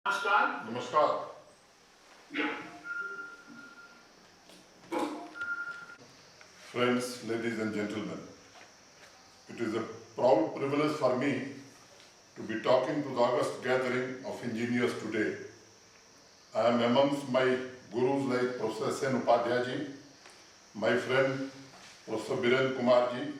Namaskar. Friends, ladies and gentlemen, it is a proud privilege for me to be talking to the august gathering of engineers today. I am amongst my gurus like Professor S.N. Upadhyay ji, my friend Professor Biren Kumar ji,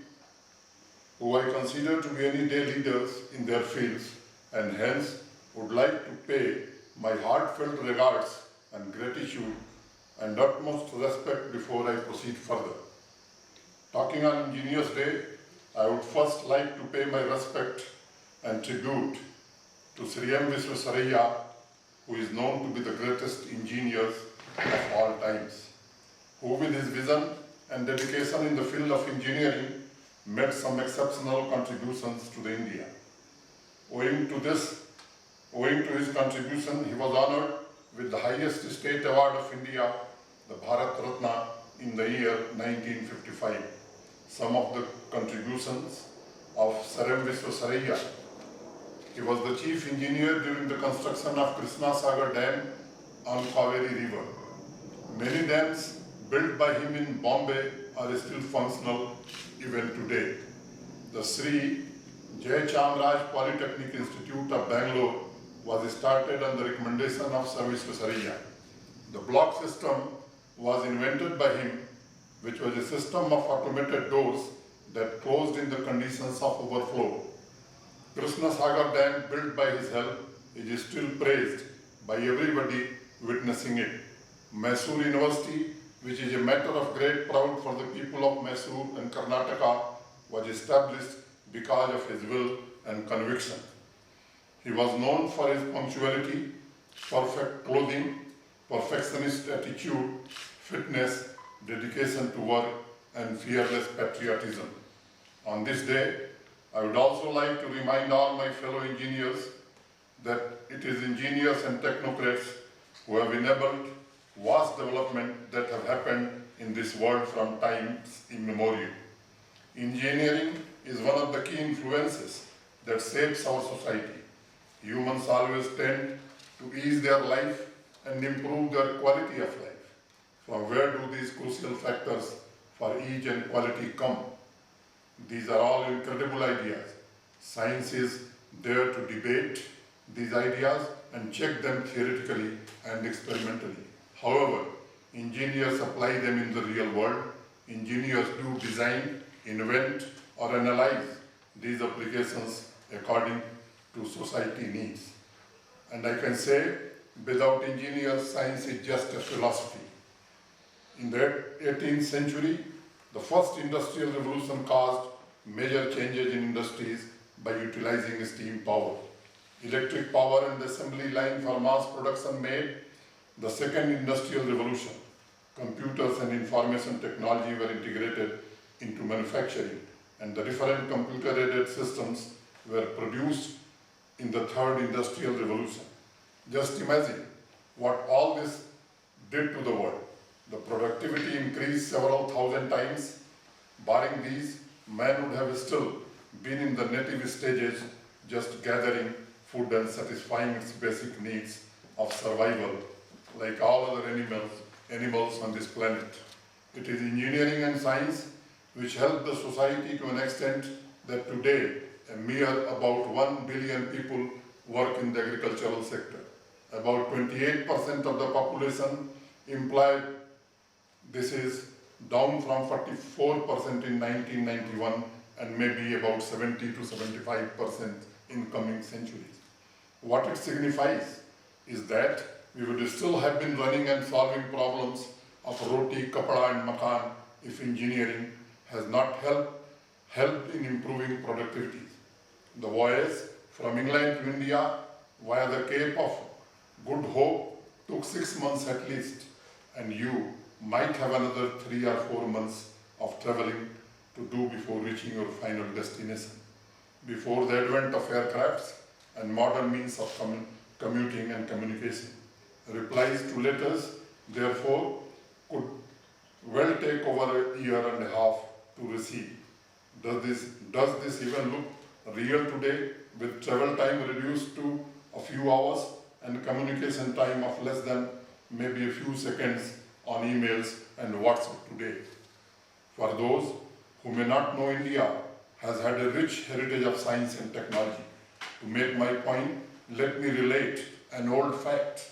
who I consider to be any day leaders in their fields, and hence would like to pay my heartfelt regards and gratitude and utmost respect before I proceed further. Talking on Engineers Day, I would first like to pay my respect and tribute to Sri M. Visvesvaraya, who is known to be the greatest engineers of all times, who with his vision and dedication in the field of engineering made some exceptional contributions to the India. Owing to his contribution, he was honored with the highest state award of India, the Bharat Ratna, in the year 1955. Some of the contributions of Sir M. Visvesvaraya: he was the chief engineer during the construction of Krishna Sagar Dam on Kaveri River. Many dams built by him in Bombay are still functional even today. The Sri Jai Chamaraj Polytechnic Institute of Bangalore was started on the recommendation of Sir Visvesvaraya. The block system was invented by him, which was a system of automated doors that closed in the conditions of overflow. Krishna Sagar Dam, built by his help, is still praised by everybody witnessing it. Mysore University, which is a matter of great pride for the people of Mysore and Karnataka, was established because of his will and conviction. He was known for his punctuality, perfect clothing, perfectionist attitude, fitness, dedication to work, and fearless patriotism. On this day, I would also like to remind all my fellow engineers that it is engineers and technocrats who have enabled vast development that have happened in this world from times immemorial. Engineering is one of the key influences that shapes our society. Humans always tend to ease their life and improve their quality of life. From where do these crucial factors for ease and quality come? These are all incredible ideas. Science is there to debate these ideas and check them theoretically and experimentally. However, engineers apply them in the real world. Engineers do design, invent, or analyze these applications according to society needs. And I can say, without engineers, science is just a philosophy. In the 18th century, the first industrial revolution caused major changes in industries by utilizing steam power. Electric power and assembly line for mass production made the second industrial revolution. Computers and information technology were integrated into manufacturing, and the different computer-aided systems were produced in the third industrial revolution. Just imagine what all this did to the world. The productivity increased several thousand times. Barring these, man would have still been in the native stages, just gathering food and satisfying its basic needs of survival, like all other animals on this planet. It is engineering and science which help the society to an extent that today a mere about 1 billion people work in the agricultural sector. About 28% of the population employed. This is down from 44% in 1991 and maybe about 70 to 75% in coming centuries. What it signifies is that we would still have been running and solving problems of roti, kapda and makan if engineering has not helped in improving productivity. The voyage from England to India via the Cape of Good Hope took 6 months at least, and you might have another 3 or 4 months of traveling to do before reaching your final destination. Before the advent of aircrafts and modern means of commuting and communication, replies to letters, therefore, could well take over a year and a half to receive. Does this even look real today, with travel time reduced to a few hours and communication time of less than maybe a few seconds on emails and WhatsApp today. For those who may not know, India has had a rich heritage of science and technology. To make my point, let me relate an old fact.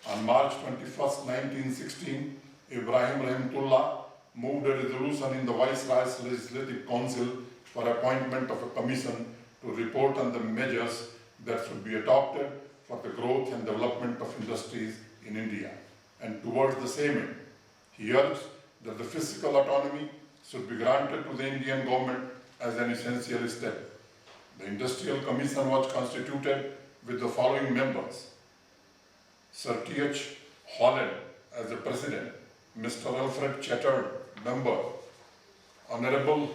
On March 21st, 1916, Ibrahim Rahimullah moved a resolution in the Viceroy's Legislative Council for appointment of a commission to report on the measures that should be adopted for the growth and development of industries in India. And towards the same end, he urged that the fiscal autonomy should be granted to the Indian government as an essential step. The Industrial Commission was constituted with the following members: Sir T.H. Holland as the President, Mr. Alfred Chattern, Member, Honorable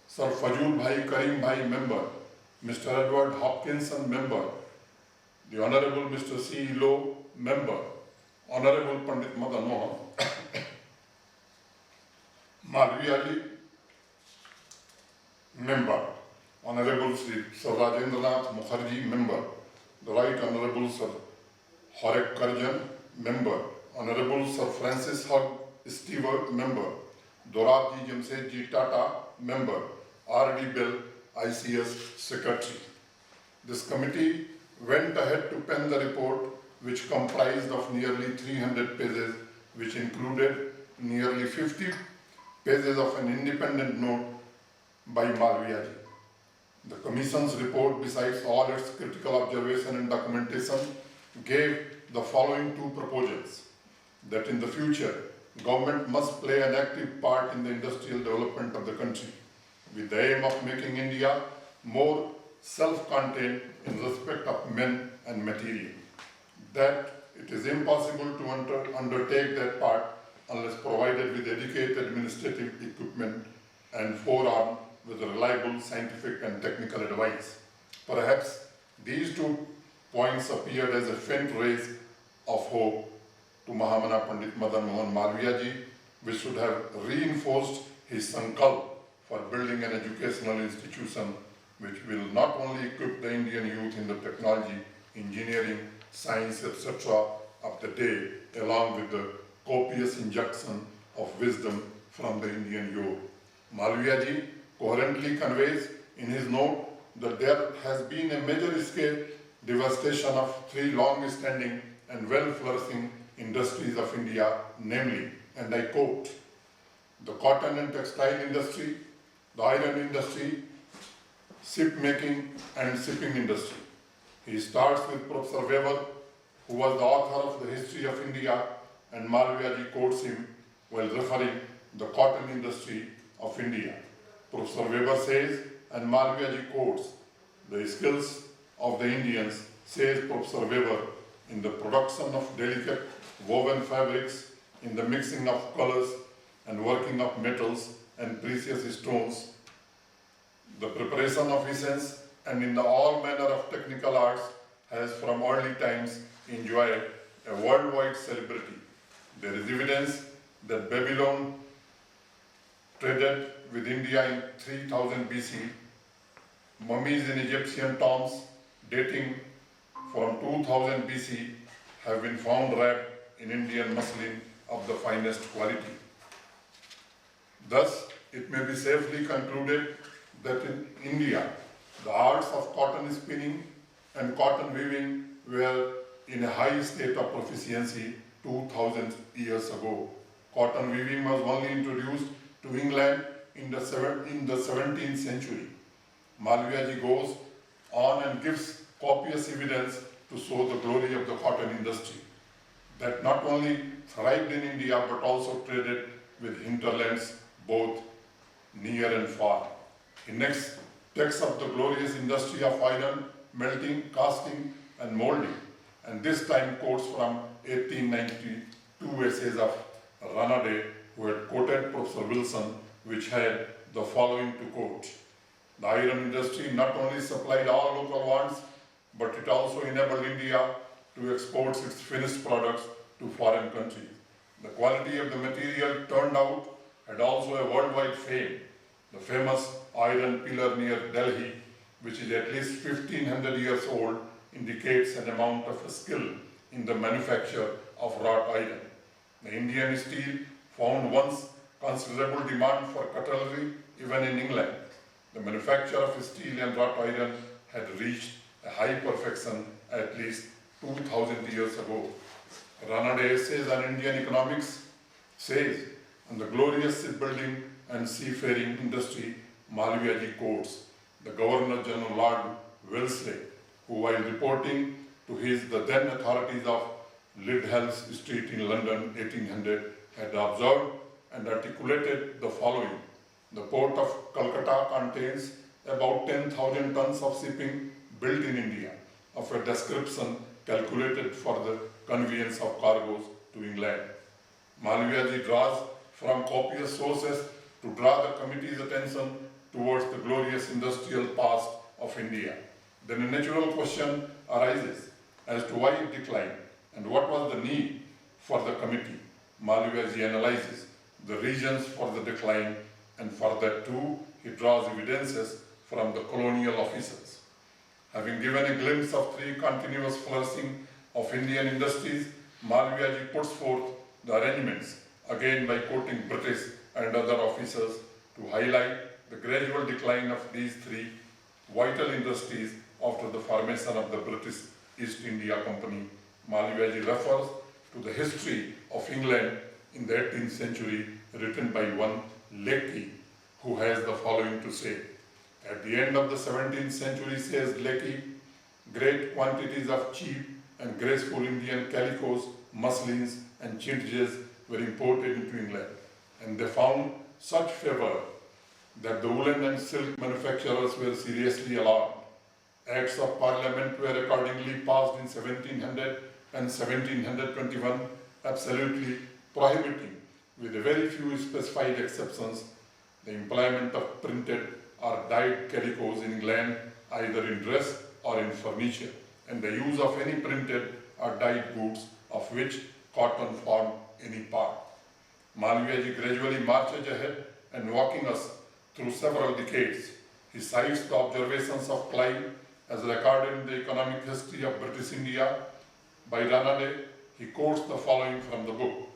Sir Fazul Bhai Karim Bhai, Member, Mr. Edward Hopkinson, Member, the Honorable Mr. C. Low, Member, Honorable Pandit Madan Mohan, Malviyaji, Member, Honorable Sri Sir Rajendranath Mukherjee, Member, the Right Honorable Sir Horek Karjan, Member, Honorable Sir Francis Hogg Stewart, Member, Dorabji Jamsetji Tata, Member, R.D. Bell, ICS Secretary. This committee went ahead to pen the report, which comprised of nearly 300 pages, which included nearly 50 pages of an independent note by Malviyaji. The Commission's report, besides all its critical observation and documentation, gave the following two proposals: that in the future, government must play an active part in the industrial development of the country, with the aim of making India more self-contained in respect of men and material. That it is impossible to undertake that part unless provided with educated administrative equipment and forearmed with reliable scientific and technical advice. Perhaps these two points appeared as a faint rays of hope to Mahamana Pandit Madan Mohan Malviyaji, which should have reinforced his sankalp for building an educational institution which will not only equip the Indian youth in the technology, engineering, science, etc. of the day, along with the copious injection of wisdom from the Indian youth. Malviyaji coherently conveys in his note that there has been a major scale devastation of three long-standing and well-flourishing industries of India, namely, and I quote, the cotton and textile industry, the iron industry, ship making and shipping industry. He starts with Professor Weber, who was the author of the History of India, and Malviyaji quotes him while referring the cotton industry of India. Professor Weber says, and Malviyaji quotes, the skills of the Indians, says Professor Weber, in the production of delicate woven fabrics, in the mixing of colors and working of metals and precious stones, the preparation of essence, and in the all manner of technical arts, has from early times enjoyed a worldwide celebrity. There is evidence that Babylon traded with India in 3000 BC. Mummies in Egyptian tombs dating from 2000 BC have been found wrapped in Indian muslin of the finest quality. Thus, it may be safely concluded that in India, the arts of cotton spinning and cotton weaving were in a high state of proficiency 2000 years ago. Cotton weaving was only introduced to England in the 17th century. Malviyaji goes on and gives copious evidence to show the glory of the cotton industry, that not only thrived in India but also traded with hinterlands both near and far. He next takes up the glorious industry of iron, melting, casting and molding, and this time quotes from 1892 essays of Ranade, who had quoted Professor Wilson, which had the following to quote: the iron industry not only supplied all local wants, but it also enabled India to export its finished products to foreign countries. The quality of the material turned out had also a worldwide fame. The famous iron pillar near Delhi, which is at least 1500 years old, indicates an amount of skill in the manufacture of wrought iron. The Indian steel found once considerable demand for cutlery even in England. The manufacture of steel and wrought iron had reached a high perfection at least 2000 years ago. Ranade Essays on Indian Economics says, on the glorious shipbuilding and seafaring industry, Malviyaji quotes the Governor General Lord Wellesley, who while reporting to the then authorities of Lidhall's Street in London 1800 had observed and articulated the following: the port of Calcutta contains about 10,000 tons of shipping built in India, of a description calculated for the conveyance of cargoes to England. Malviyaji draws from copious sources to draw the committee's attention towards the glorious industrial past of India. Then a natural question arises as to why it declined and what was the need for the committee. Malviyaji analyzes the reasons for the decline, and for that too he draws evidences from the colonial officers. Having given a glimpse of three continuous flourishing of Indian industries, Malviyaji puts forth the arrangements, again by quoting British and other officers, to highlight the gradual decline of these three vital industries after the formation of the British East India Company. Malviyaji refers to the history of England in the 18th century, written by one Lecky, who has the following to say: at the end of the 17th century, says Lecky, great quantities of cheap and graceful Indian calicos, muslins, and chintz were imported into England, and they found such favor that the woolen and silk manufacturers were seriously alarmed. Acts of Parliament were accordingly passed in 1700 and 1721, absolutely prohibiting, with a very few specified exceptions, the employment of printed or dyed calicos in England, either in dress or in furniture, and the use of any printed or dyed goods of which cotton formed any part. Malviyaji gradually marches ahead and walking us through several decades. He cites the observations of Clive as recorded in the economic history of British India by Ranade. He quotes the following from the book: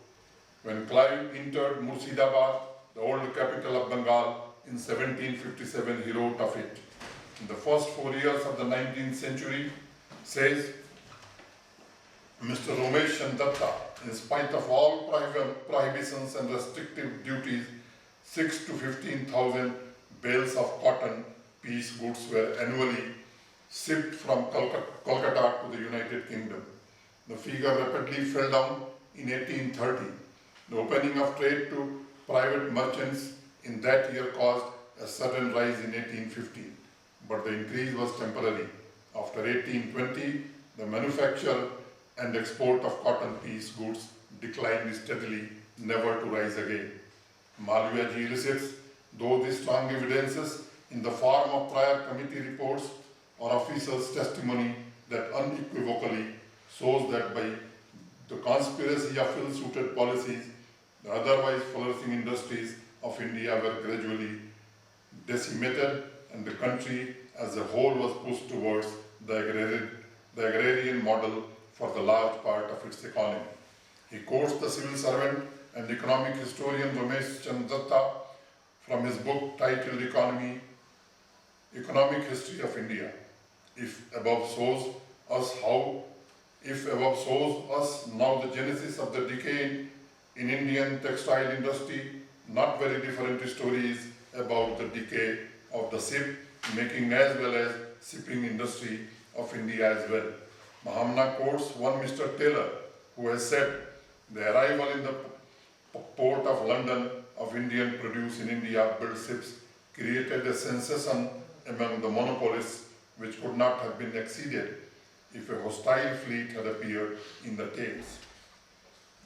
when Clive entered Murshidabad, the old capital of Bengal, in 1757, he wrote of it: in the first 4 years of the 19th century, says Mr. Ramesh Datta, in spite of all prohibitions and restrictive duties, 6 to 15,000 bales of cotton piece goods were annually shipped from Kolkata to the United Kingdom. The figure rapidly fell down in 1830. The opening of trade to private merchants in that year caused a sudden rise in 1850, but the increase was temporary. After 1820, the manufacture and export of cotton piece goods declined steadily, never to rise again. Malviyaji elicits, though the strong evidences in the form of prior committee reports or officers' testimony, that unequivocally shows that by the conspiracy of ill-suited policies, the otherwise flourishing industries of India were gradually decimated, and the country as a whole was pushed towards the agrarian model for the large part of its economy. He quotes the civil servant and economic historian Ramesh Datta from his book titled Economic History of India. If above shows us now the genesis of the decay in Indian textile industry, not very different stories about the decay of the ship making as well as shipping industry of India as well. Mahamna quotes one Mr. Taylor, who has said, the arrival in the port of London of Indian produce in India built ships created a sensation among the monopolists which could not have been exceeded if a hostile fleet had appeared in the Thames.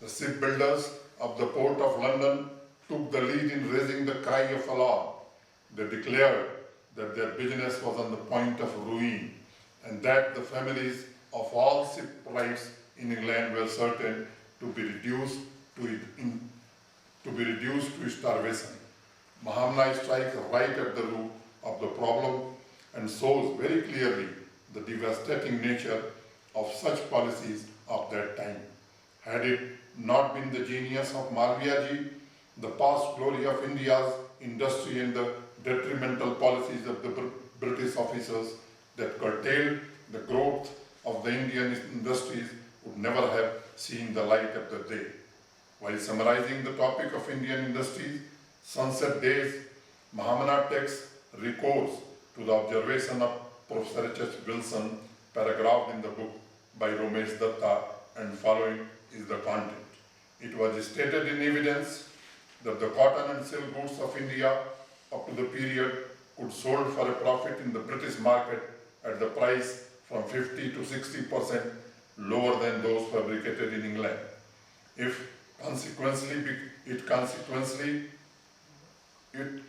The shipbuilders of the port of London took the lead in raising the cry of alarm. They declared that their business was on the point of ruin, and that the families of all shipwrights in England were certain to be reduced to starvation. Mahamna strikes right at the root of the problem and shows very clearly the devastating nature of such policies of that time. Had it not been the genius of Malviyaji, the past glory of India's industry and the detrimental policies of the British officers that curtailed the growth of the Indian industries would never have seen the light of the day. While summarizing the topic of Indian industries, Sunset Days, Mahamana takes recourse to the observation of Professor H.H. Wilson, paragraphed in the book by Romesh Datta, and following is the content. It was stated in evidence that the cotton and silk goods of India up to the period could sold for a profit in the British market at the price from 50 to 60% lower than those fabricated in England. It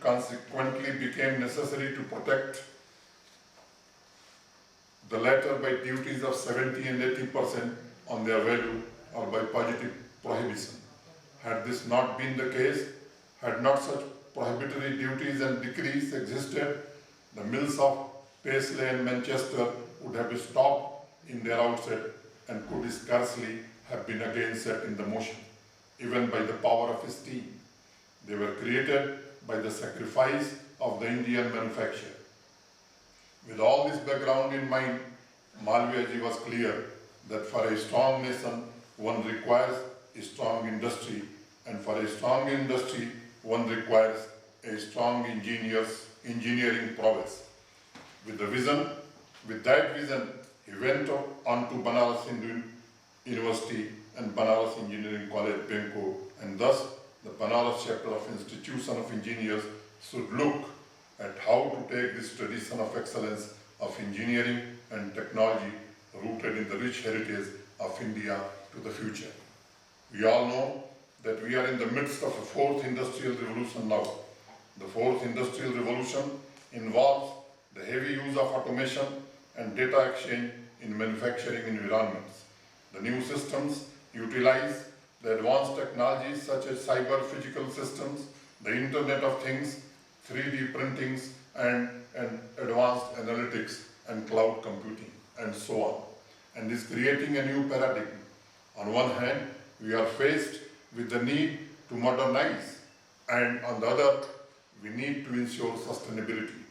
consequently became necessary to protect the latter by duties of 70 and 80% on their value or by positive prohibition. Had this not been the case, had not such prohibitory duties and decrees existed, the mills of Paisley and Manchester would have stopped in their outset and could scarcely have been again set in the motion, even by the power of steam. They were created by the sacrifice of the Indian manufacturer. With all this background in mind, Malviyaji was clear that for a strong nation, one requires a strong industry, and for a strong industry, one requires a strong engineering prowess. With that vision, he went on to Banaras Hindu University and Banaras Engineering College, Benko, and thus the Banaras chapter of Institution of Engineers should look at how to take this tradition of excellence of engineering and technology rooted in the rich heritage of India to the future. We all know that we are in the midst of a fourth industrial revolution now. The fourth industrial revolution involves the heavy use of automation and data exchange in manufacturing environments. The new systems utilize the advanced technologies such as cyber physical systems, the Internet of Things, 3D printings, and advanced analytics and cloud computing, and so on, and is creating a new paradigm. On one hand, we are faced with the need to modernize, and on the other, we need to ensure sustainability.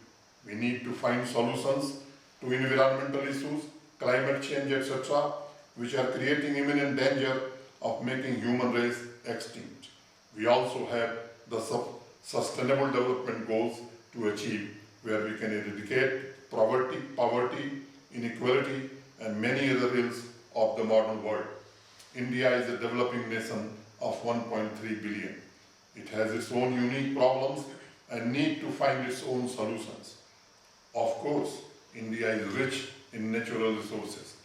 We need to find solutions to environmental issues, climate change, etc., which are creating imminent danger of making human race extinct. We also have the sustainable development goals to achieve, where we can eradicate poverty, inequality, and many other ills of the modern world. India is a developing nation of 1.3 billion. It has its own unique problems and need to find its own solutions. Of course, India is rich in natural resources,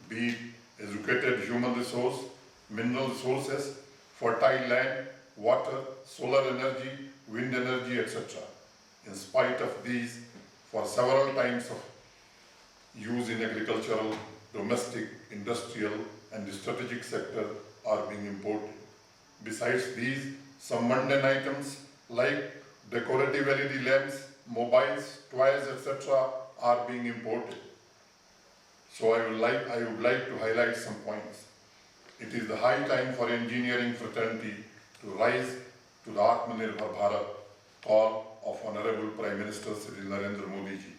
be it educated human resource, mineral resources, fertile land, water, solar energy, wind energy, etc. In spite of these, for several types of use in agricultural, domestic, industrial, and strategic sector are being imported. Besides these, some mundane items like decorative LED lamps, mobiles, toys, etc. are being imported. So I would like to highlight some points. It is the high time for engineering fraternity to rise to the Atmanirbhar Bharat call of Honorable Prime Minister Shri Narendra Modi ji.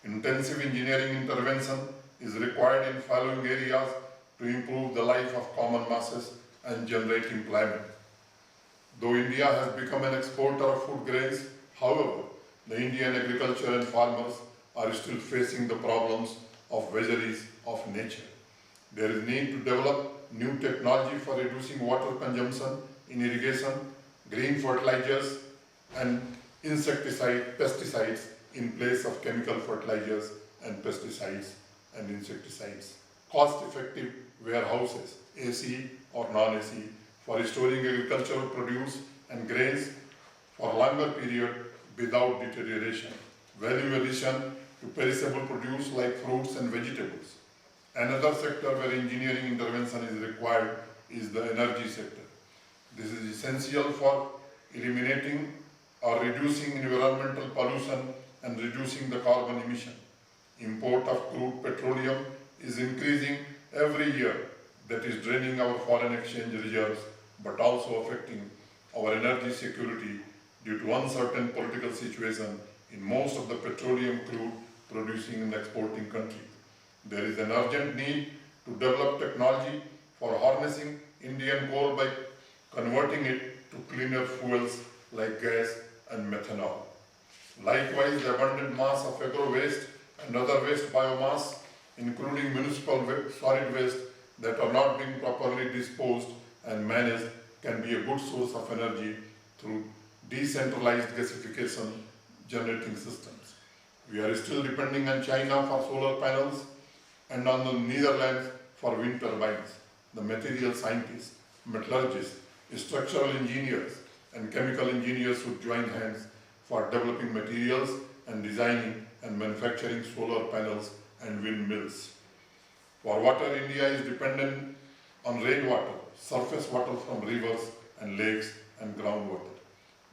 Intensive engineering intervention is required in following areas to improve the life of common masses and generate employment. Though India has become an exporter of food grains, however, the Indian agriculture and farmers are still facing the problems of vagaries of nature. There is need to develop new technology for reducing water consumption in irrigation, green fertilizers, and pesticides in place of chemical fertilizers and pesticides and insecticides. Cost-effective warehouses, AC or non-AC, for storing agricultural produce and grains for longer period without deterioration. Value addition to perishable produce like fruits and vegetables. Another sector where engineering intervention is required is the energy sector. This is essential for eliminating or reducing environmental pollution and reducing the carbon emission. Import of crude petroleum is increasing every year that is draining our foreign exchange reserves but also affecting our energy security due to uncertain political situation in most of the petroleum crude producing and exporting countries. There is an urgent need to develop technology for harnessing Indian coal by converting it to cleaner fuels like gas and methanol. Likewise, the abundant mass of agro waste and other waste biomass, including municipal solid waste that are not being properly disposed and managed, can be a good source of energy through decentralized gasification generating systems. We are still depending on China for solar panels and on the Netherlands for wind turbines. The material scientists, metallurgists, structural engineers, and chemical engineers should join hands for developing materials and designing and manufacturing solar panels and windmills. For water, India is dependent on rainwater, surface water from rivers and lakes and groundwater.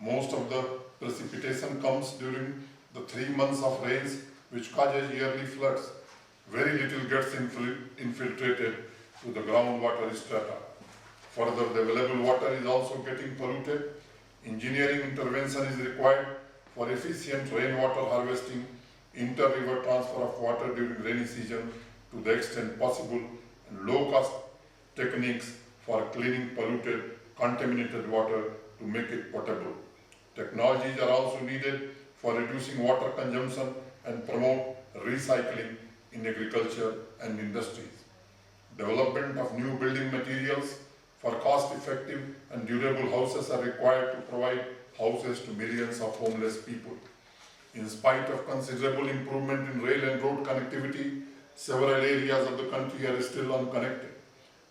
Most of the precipitation comes during the 3 months of rains, which causes yearly floods. Very little gets infiltrated to the groundwater strata. Further, the available water is also getting polluted. Engineering intervention is required for efficient rainwater harvesting, inter-river transfer of water during rainy season to the extent possible, and low-cost techniques for cleaning polluted, contaminated water to make it potable. Technologies are also needed for reducing water consumption and promote recycling in agriculture and industries. Development of new building materials for cost-effective and durable houses are required to provide houses to millions of homeless people. In spite of considerable improvement in rail and road connectivity, several areas of the country are still unconnected.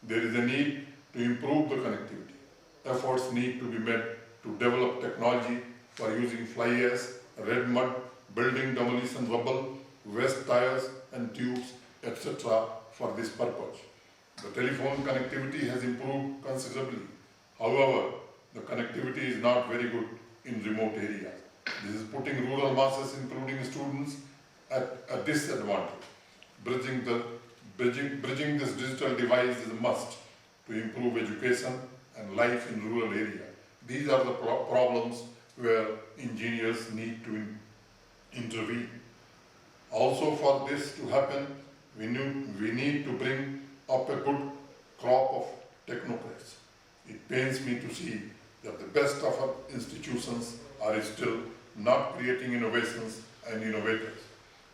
There is a need to improve the connectivity. Efforts need to be made to develop technology for using fly ash, red mud, building demolition rubble, waste tires and tubes, etc. for this purpose. The telephone connectivity has improved considerably. However, the connectivity is not very good in remote areas. This is putting rural masses, including students, at a disadvantage. Bridging this digital divide is a must to improve education and life in rural areas. These are the problems where engineers need to intervene. Also, for this to happen, we need to bring up a good crop of technocrats. It pains me to see that the best of our institutions are still not creating innovations and innovators.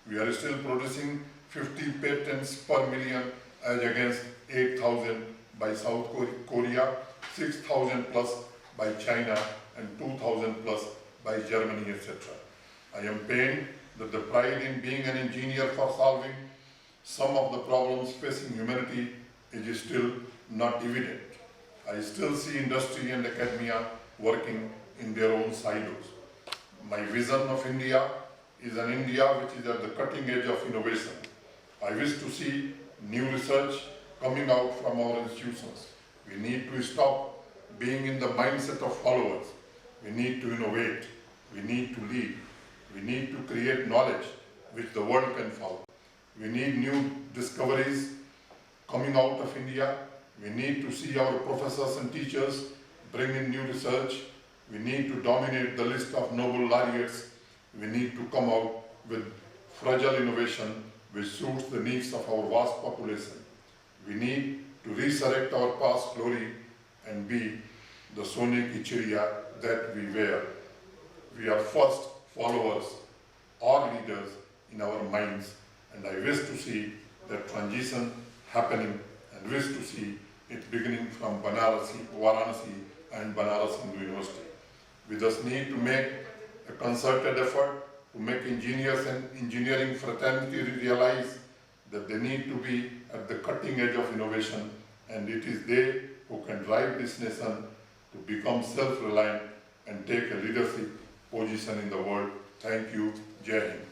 We are still producing 50 patents per million as against 8,000 by South Korea, 6,000 plus by China, and 2,000 plus by Germany, etc. I am pained that the pride in being an engineer for solving some of the problems facing humanity is still not evident. I still see industry and academia working in their own silos. My vision of India is an India which is at the cutting edge of innovation. I wish to see new research coming out from our institutions. We need to stop being in the mindset of followers. We need to innovate. We need to lead. We need to create knowledge which the world can follow. We need new discoveries coming out of India. We need to see our professors and teachers bring in new research. We need to dominate the list of Nobel laureates. We need to come out with fragile innovation which suits the needs of our vast population. We need to resurrect our past glory and be the Sonik Ichiriya that we were. We are first followers or leaders in our minds, and I wish to see that transition happening and wish to see it beginning from Varanasi and Banaras Hindu University. We thus need to make a concerted effort to make engineers and engineering fraternity realize that they need to be at the cutting edge of innovation, and it is they who can drive this nation to become self-reliant and take a leadership position in the world. Thank you. Jai Hind.